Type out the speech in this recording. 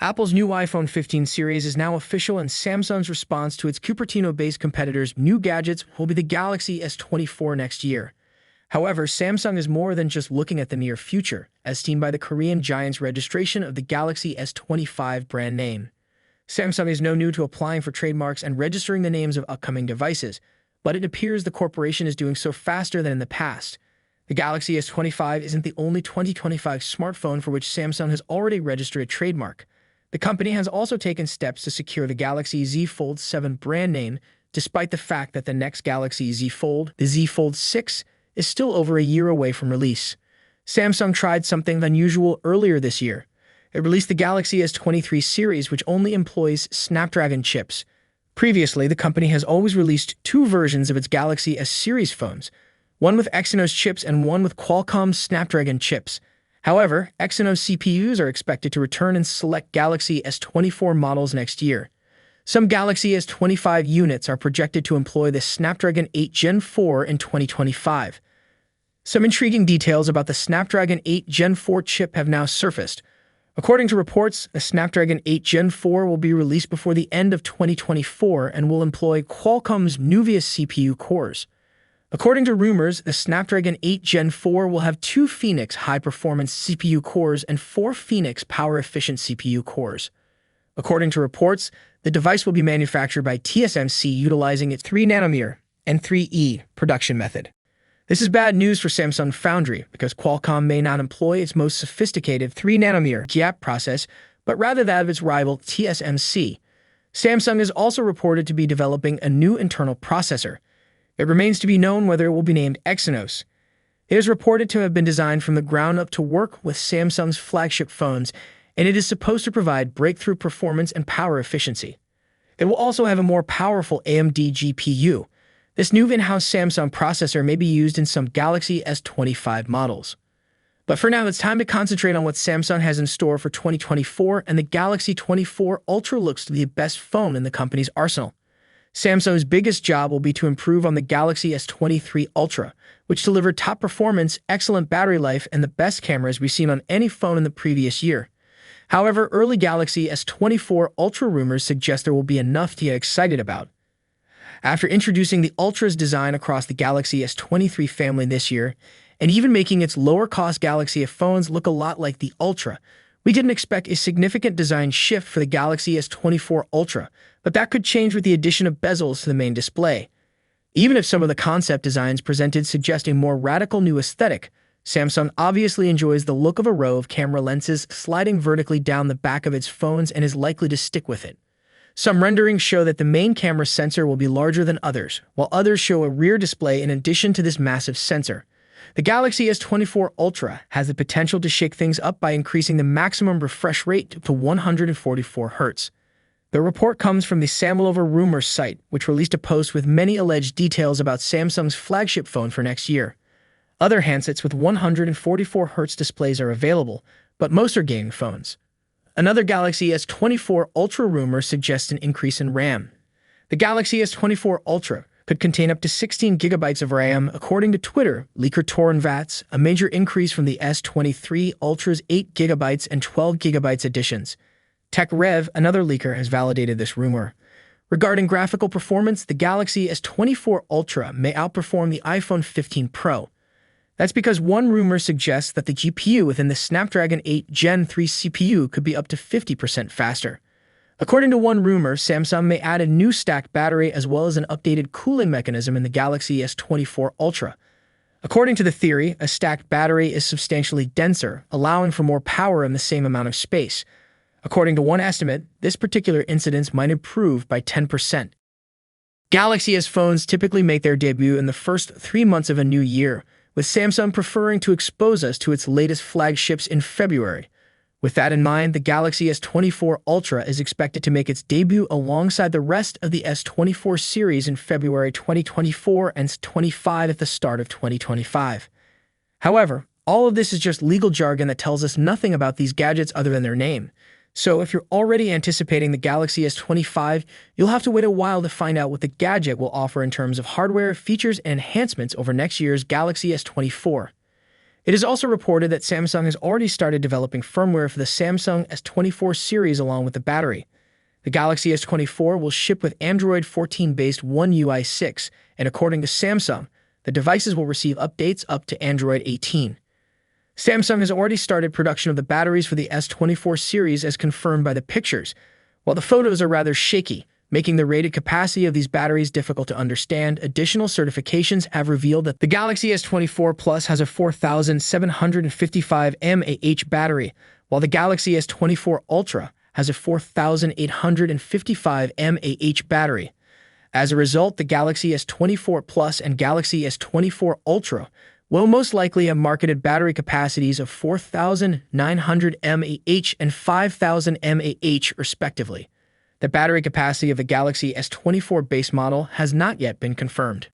Apple's new iPhone 15 series is now official, and Samsung's response to its Cupertino-based competitors' new gadgets will be the Galaxy S24 next year. However, Samsung is more than just looking at the near future, as seen by the Korean giant's registration of the Galaxy S25 brand name. Samsung is no new to applying for trademarks and registering the names of upcoming devices, but it appears the corporation is doing so faster than in the past. The Galaxy S25 isn't the only 2025 smartphone for which Samsung has already registered a trademark. The company has also taken steps to secure the Galaxy Z Fold 7 brand name, despite the fact that the next Galaxy Z Fold, the Z Fold 6, is still over a year away from release. Samsung tried something unusual earlier this year. It released the Galaxy S23 series, which only employs Snapdragon chips. Previously, the company has always released two versions of its Galaxy S series phones, one with Exynos chips and one with Qualcomm's Snapdragon chips. However, Exynos CPUs are expected to return in select Galaxy S24 models next year. Some Galaxy S25 units are projected to employ the Snapdragon 8 Gen 4 in 2025. Some intriguing details about the Snapdragon 8 Gen 4 chip have now surfaced. According to reports, the Snapdragon 8 Gen 4 will be released before the end of 2024 and will employ Qualcomm's Nuvius CPU cores. According to rumors, the Snapdragon 8 Gen 4 will have 2 Phoenix high-performance CPU cores and 4 Phoenix power-efficient CPU cores. According to reports, the device will be manufactured by TSMC utilizing its 3nm and 3E production method. This is bad news for Samsung Foundry because Qualcomm may not employ its most sophisticated 3nm GAP process, but rather that of its rival TSMC. Samsung is also reported to be developing a new internal processor. It remains to be known whether it will be named Exynos. It is reported to have been designed from the ground up to work with Samsung's flagship phones, and it is supposed to provide breakthrough performance and power efficiency. It will also have a more powerful AMD GPU. This new in-house Samsung processor may be used in some Galaxy S25 models. But for now, it's time to concentrate on what Samsung has in store for 2024, and the Galaxy S24 Ultra looks to be the best phone in the company's arsenal. Samsung's biggest job will be to improve on the Galaxy S23 Ultra, which delivered top performance, excellent battery life, and the best cameras we've seen on any phone in the previous year. However, early Galaxy S24 Ultra rumors suggest there will be enough to get excited about. After introducing the Ultra's design across the Galaxy S23 family this year, and even making its lower-cost Galaxy phones look a lot like the Ultra, we didn't expect a significant design shift for the Galaxy S24 Ultra, but that could change with the addition of bezels to the main display. Even if some of the concept designs presented suggest a more radical new aesthetic, Samsung obviously enjoys the look of a row of camera lenses sliding vertically down the back of its phones and is likely to stick with it. Some renderings show that the main camera sensor will be larger than others, while others show a rear display in addition to this massive sensor. The Galaxy S24 Ultra has the potential to shake things up by increasing the maximum refresh rate to 144 Hz. The report comes from the Samlover Rumors site, which released a post with many alleged details about Samsung's flagship phone for next year. Other handsets with 144 Hz displays are available, but most are gaming phones. Another Galaxy S24 Ultra rumor suggests an increase in RAM. The Galaxy S24 Ultra could contain up to 16 GB of RAM, according to Twitter leaker Torrenvats, a major increase from the S23 Ultra's 8 GB and 12 GB editions. TechRev, another leaker, has validated this rumor. Regarding graphical performance, the Galaxy S24 Ultra may outperform the iPhone 15 Pro. That's because one rumor suggests that the GPU within the Snapdragon 8 Gen 3 CPU could be up to 50% faster. According to one rumor, Samsung may add a new stacked battery as well as an updated cooling mechanism in the Galaxy S24 Ultra. According to the theory, a stacked battery is substantially denser, allowing for more power in the same amount of space. According to one estimate, this particular incidence might improve by 10%. Galaxy S phones typically make their debut in the first 3 months of a new year, with Samsung preferring to expose us to its latest flagships in February. With that in mind, the Galaxy S24 Ultra is expected to make its debut alongside the rest of the S24 series in February 2024 and S25 at the start of 2025. However, all of this is just legal jargon that tells us nothing about these gadgets other than their name. So if you're already anticipating the Galaxy S25, you'll have to wait a while to find out what the gadget will offer in terms of hardware, features, and enhancements over next year's Galaxy S24. It is also reported that Samsung has already started developing firmware for the Samsung S24 series along with the battery. The Galaxy S24 will ship with Android 14-based One UI 6, and according to Samsung, the devices will receive updates up to Android 18. Samsung has already started production of the batteries for the S24 series as confirmed by the pictures, while the photos are rather shaky, making the rated capacity of these batteries difficult to understand. Additional certifications have revealed that the Galaxy S24 Plus has a 4,755 mAh battery, while the Galaxy S24 Ultra has a 4,855 mAh battery. As a result, the Galaxy S24 Plus and Galaxy S24 Ultra will most likely have marketed battery capacities of 4,900 mAh and 5,000 mAh respectively. The battery capacity of the Galaxy S24 base model has not yet been confirmed.